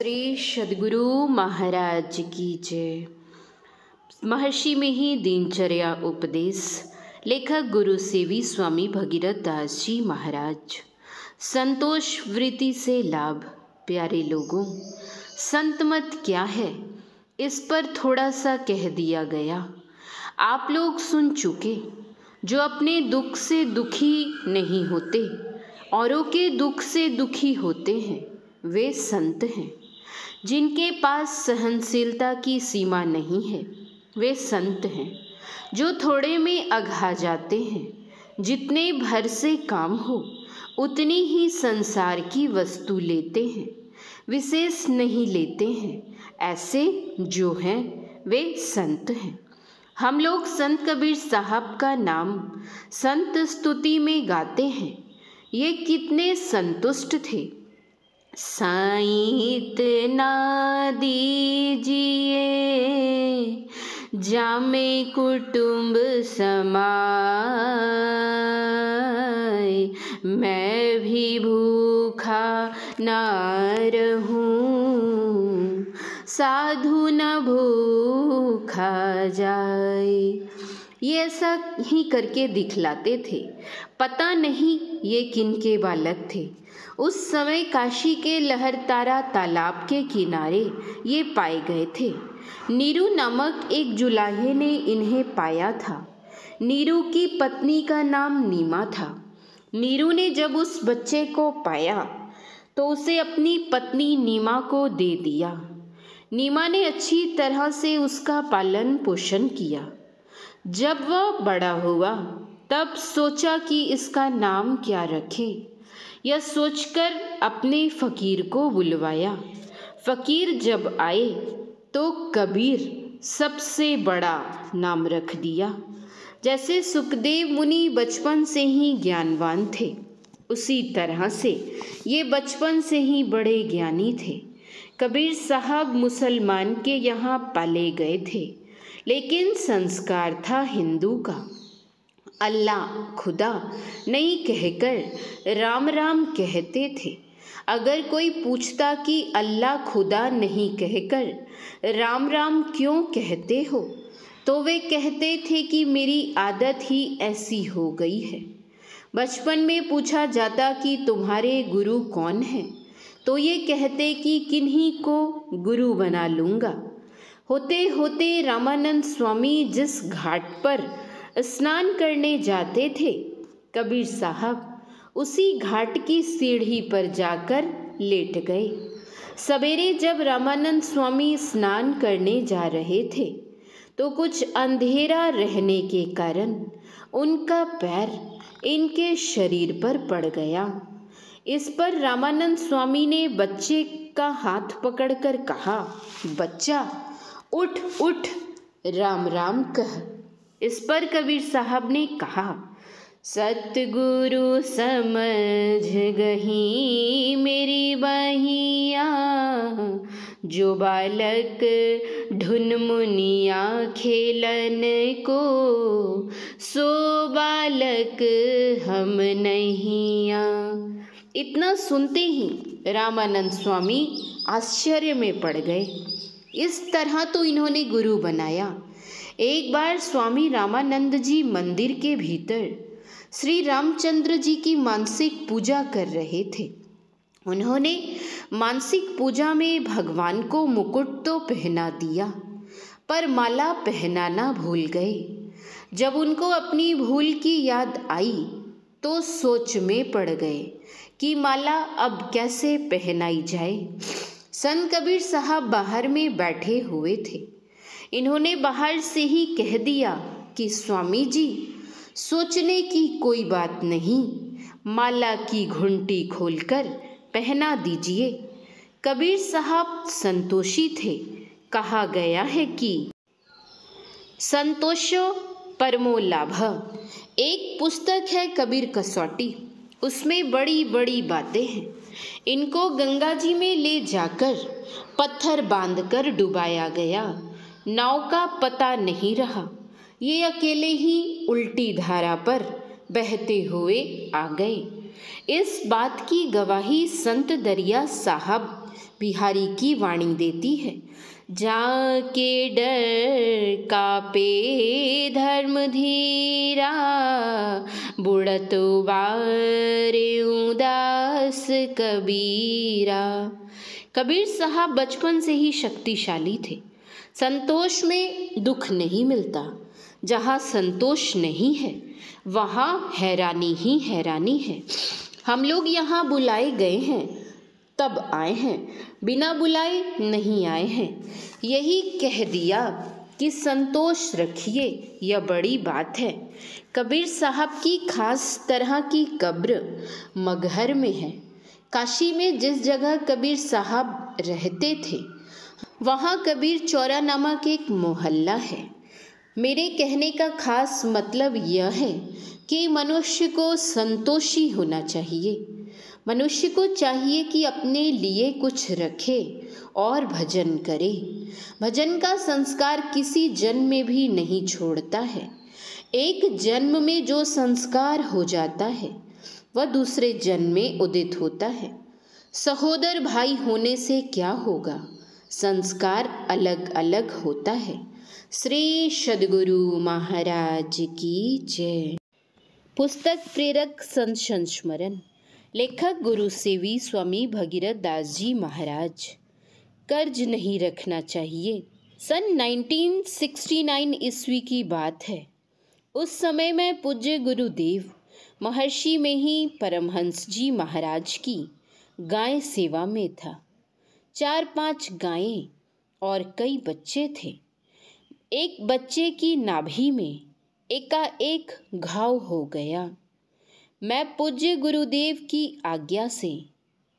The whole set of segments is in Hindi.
श्री सद्गुरु महाराज की जय। महर्षि में ही दिनचर्या उपदेश। लेखक गुरु सेवी स्वामी भगीरथ दास जी महाराज। संतोष वृत्ति से लाभ। प्यारे लोगों, संत मत क्या है, इस पर थोड़ा सा कह दिया गया। आप लोग सुन चुके। जो अपने दुख से दुखी नहीं होते, औरों के दुख से दुखी होते हैं, वे संत हैं। जिनके पास सहनशीलता की सीमा नहीं है, वे संत हैं। जो थोड़े में अघा जाते हैं, जितने भर से काम हो उतनी ही संसार की वस्तु लेते हैं, विशेष नहीं लेते हैं। ऐसे जो हैं वे संत हैं। हम लोग संत कबीर साहब का नाम संत स्तुति में गाते हैं। ये कितने संतुष्ट थे। साईं इतना दीजिए जामे कुटुंब समाए, मैं भी भूखा ना रहूं, साधु न भूखा जाए। ये ऐसा ही करके दिखलाते थे। पता नहीं ये किनके बालक थे। उस समय काशी के लहरतारा तालाब के किनारे ये पाए गए थे। नीरू नामक एक जुलाहे ने इन्हें पाया था। नीरू की पत्नी का नाम नीमा था। नीरू ने जब उस बच्चे को पाया तो उसे अपनी पत्नी नीमा को दे दिया। नीमा ने अच्छी तरह से उसका पालन पोषण किया। जब वह बड़ा हुआ तब सोचा कि इसका नाम क्या रखें। यह सोचकर अपने फ़कीर को बुलवाया। फ़कीर जब आए तो कबीर सबसे बड़ा नाम रख दिया। जैसे सुखदेव मुनि बचपन से ही ज्ञानवान थे, उसी तरह से ये बचपन से ही बड़े ज्ञानी थे। कबीर साहब मुसलमान के यहाँ पाले गए थे, लेकिन संस्कार था हिंदू का। अल्लाह खुदा नहीं कहकर राम राम कहते थे। अगर कोई पूछता कि अल्लाह खुदा नहीं कहकर राम राम क्यों कहते हो, तो वे कहते थे कि मेरी आदत ही ऐसी हो गई है। बचपन में पूछा जाता कि तुम्हारे गुरु कौन हैं, तो ये कहते कि किन्हीं को गुरु बना लूँगा। होते होते रामानंद स्वामी जिस घाट पर स्नान करने जाते थे, कबीर साहब उसी घाट की सीढ़ी पर जाकर लेट गए। सवेरे जब रामानंद स्वामी स्नान करने जा रहे थे तो कुछ अंधेरा रहने के कारण उनका पैर इनके शरीर पर पड़ गया। इस पर रामानंद स्वामी ने बच्चे का हाथ पकड़कर कहा, बच्चा उठ उठ, राम राम कह। इस पर कबीर साहब ने कहा, सतगुरु समझ गही मेरी बहिया, जो बालक ढूंढ मुनिया खेलन को, सो बालक हम नहिया। इतना सुनते ही रामानंद स्वामी आश्चर्य में पड़ गए। इस तरह तो इन्होंने गुरु बनाया। एक बार स्वामी रामानंद जी मंदिर के भीतर श्री रामचंद्र जी की मानसिक पूजा कर रहे थे। उन्होंने मानसिक पूजा में भगवान को मुकुट तो पहना दिया, पर माला पहनाना भूल गए। जब उनको अपनी भूल की याद आई तो सोच में पड़ गए कि माला अब कैसे पहनाई जाए। संत कबीर साहब बाहर में बैठे हुए थे। इन्होंने बाहर से ही कह दिया कि स्वामी जी, सोचने की कोई बात नहीं, माला की घुंटी खोलकर पहना दीजिए। कबीर साहब संतोषी थे। कहा गया है कि संतोषो परमो लाभ। एक पुस्तक है कबीर कसौटी, उसमें बड़ी बड़ी बातें हैं। इनको गंगा जी में ले जाकर पत्थर बांधकर डुबाया गया। नाव का पता नहीं रहा। ये अकेले ही उल्टी धारा पर बहते हुए आ गए। इस बात की गवाही संत दरिया साहब बिहारी की वाणी देती है, जाके डर कापे धर्म धीरा, बुढ़त बारे उदास कबीरा। कबीर साहब बचपन से ही शक्तिशाली थे। संतोष में दुख नहीं मिलता। जहाँ संतोष नहीं है वहाँ हैरानी ही हैरानी है। हम लोग यहाँ बुलाए गए हैं तब आए हैं, बिना बुलाए नहीं आए हैं। यही कह दिया कि संतोष रखिए, यह बड़ी बात है। कबीर साहब की खास तरह की कब्र मगहर में है। काशी में जिस जगह कबीर साहब रहते थे वहाँ कबीर चौरा नामक एक मोहल्ला है। मेरे कहने का खास मतलब यह है कि मनुष्य को संतोषी होना चाहिए। मनुष्य को चाहिए कि अपने लिए कुछ रखे और भजन करे। भजन का संस्कार किसी जन्म में भी नहीं छोड़ता है। एक जन्म में जो संस्कार हो जाता है वह दूसरे जन्म में उदित होता है। सहोदर भाई होने से क्या होगा, संस्कार अलग अलग होता है। श्री सद्गुरु महाराज की जय। पुस्तक प्रेरक संत संस्मरण, लेखक गुरु सेवी स्वामी भगीरथ दास जी महाराज। कर्ज नहीं रखना चाहिए। सन 1969 ईस्वी की बात है। उस समय मैं पूज्य गुरुदेव महर्षि में ही परमहंस जी महाराज की गाय सेवा में था। 4-5 गायें और कई बच्चे थे। एक बच्चे की नाभि में एकाएक घाव हो गया। मैं पूज्य गुरुदेव की आज्ञा से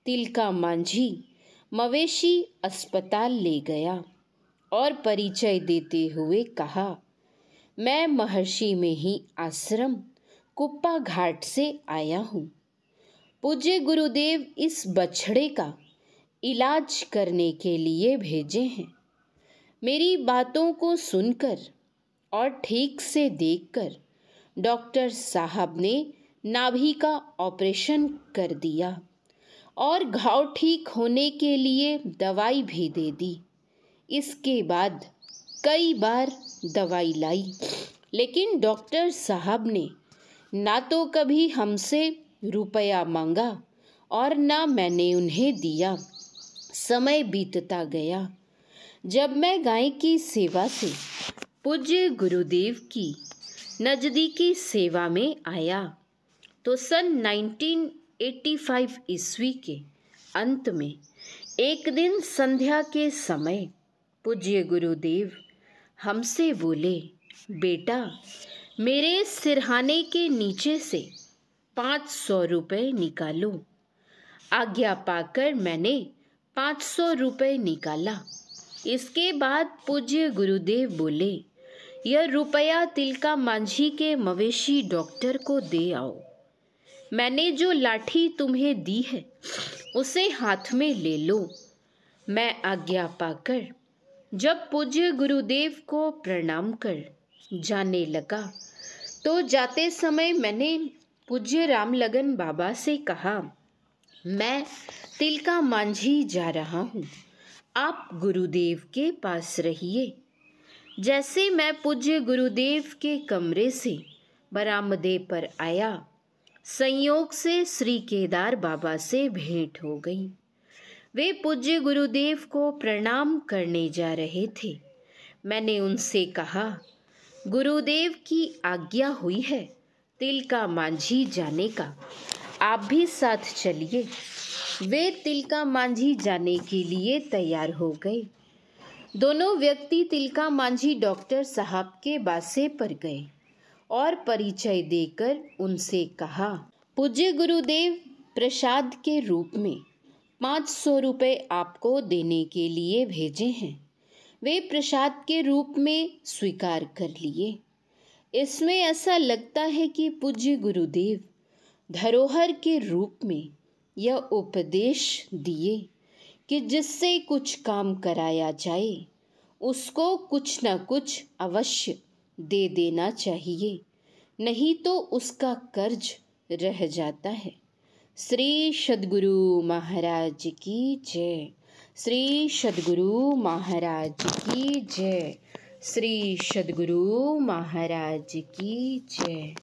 तिलका मांझी मवेशी अस्पताल ले गया और परिचय देते हुए कहा, मैं महर्षि में ही आश्रम कुप्पा घाट से आया हूँ। पूज्य गुरुदेव इस बछड़े का इलाज करने के लिए भेजे हैं। मेरी बातों को सुनकर और ठीक से देखकर डॉक्टर साहब ने नाभि का ऑपरेशन कर दिया और घाव ठीक होने के लिए दवाई भी दे दी। इसके बाद कई बार दवाई लाई, लेकिन डॉक्टर साहब ने ना तो कभी हमसे रुपया मांगा और ना मैंने उन्हें दिया। समय बीतता गया। जब मैं गाय की सेवा से पूज्य गुरुदेव की नज़दीकी सेवा में आया तो सन 1985 ईस्वी के अंत में एक दिन संध्या के समय पूज्य गुरुदेव हमसे बोले, बेटा मेरे सिरहाने के नीचे से 500 रुपये निकालो। आज्ञा पाकर मैंने 500 रुपये निकाला। इसके बाद पूज्य गुरुदेव बोले, यह रुपया तिलका मांझी के मवेशी डॉक्टर को दे आओ। मैंने जो लाठी तुम्हें दी है उसे हाथ में ले लो। मैं आज्ञा पाकर जब पूज्य गुरुदेव को प्रणाम कर जाने लगा तो जाते समय मैंने पूज्य रामलगन बाबा से कहा, मैं तिलका मांझी जा रहा हूँ, आप गुरुदेव के पास रहिए। जैसे मैं पूज्य गुरुदेव के कमरे से बरामदे पर आया, संयोग से श्री केदार बाबा से भेंट हो गई। वे पूज्य गुरुदेव को प्रणाम करने जा रहे थे। मैंने उनसे कहा, गुरुदेव की आज्ञा हुई है तिलका मांझी जाने का, आप भी साथ चलिए। वे तिलका मांझी जाने के लिए तैयार हो गए। दोनों व्यक्ति तिलका मांझी डॉक्टर साहब के बासे पर गए और परिचय देकर उनसे कहा, पूज्य गुरुदेव प्रसाद के रूप में 500 रुपये आपको देने के लिए भेजे हैं। वे प्रसाद के रूप में स्वीकार कर लिए। इसमें ऐसा लगता है कि पूज्य गुरुदेव धरोहर के रूप में यह उपदेश दिए कि जिससे कुछ काम कराया जाए उसको कुछ न कुछ अवश्य दे देना चाहिए, नहीं तो उसका कर्ज रह जाता है। श्री सद्गुरु महाराज की जय। श्री सद्गुरु महाराज की जय। श्री सद्गुरु महाराज की जय।